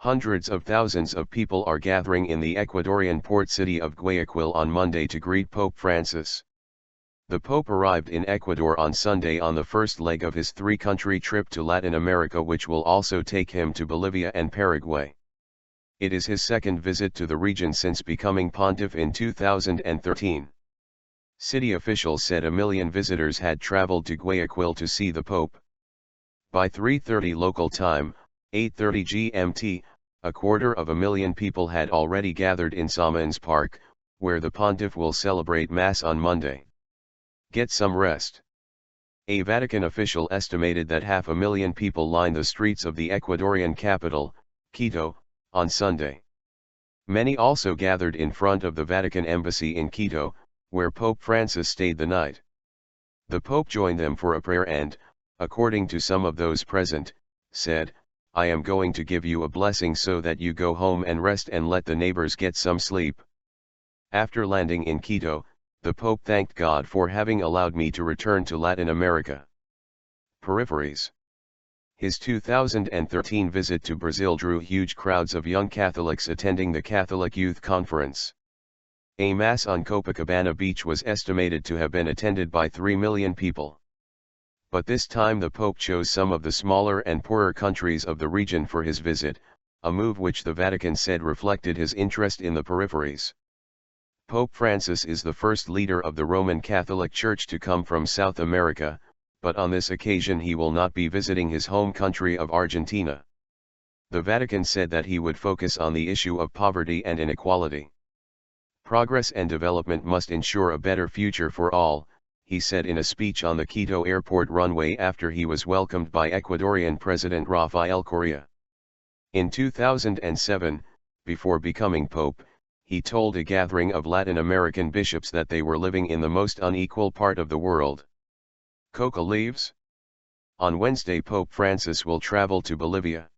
Hundreds of thousands of people are gathering in the Ecuadorian port city of Guayaquil on Monday to greet Pope Francis. The Pope arrived in Ecuador on Sunday on the first leg of his three-country trip to Latin America, which will also take him to Bolivia and Paraguay. It is his second visit to the region since becoming pontiff in 2013. City officials said 1 million visitors had traveled to Guayaquil to see the Pope. By 3:30 local time, 8:30 GMT, 250,000 people had already gathered in Samanes Park, where the pontiff will celebrate Mass on Monday. Get some rest. A Vatican official estimated that 500,000 people lined the streets of the Ecuadorian capital, Quito, on Sunday. Many also gathered in front of the Vatican Embassy in Quito, where Pope Francis stayed the night. The Pope joined them for a prayer and, according to some of those present, said, "I am going to give you a blessing so that you go home and rest and let the neighbors get some sleep." After landing in Quito, the Pope thanked God for having allowed me to return to Latin America. Peripheries. His 2013 visit to Brazil drew huge crowds of young Catholics attending the Catholic Youth Conference. A Mass on Copacabana Beach was estimated to have been attended by 3 million people. But this time the Pope chose some of the smaller and poorer countries of the region for his visit, a move which the Vatican said reflected his interest in the peripheries. Pope Francis is the first leader of the Roman Catholic Church to come from South America, but on this occasion he will not be visiting his home country of Argentina. The Vatican said that he would focus on the issue of poverty and inequality. Progress and development must ensure a better future for all, he said in a speech on the Quito airport runway after he was welcomed by Ecuadorian President Rafael Correa. In 2007, before becoming Pope, he told a gathering of Latin American bishops that they were living in the most unequal part of the world. Coca leaves? On Wednesday Pope Francis will travel to Bolivia.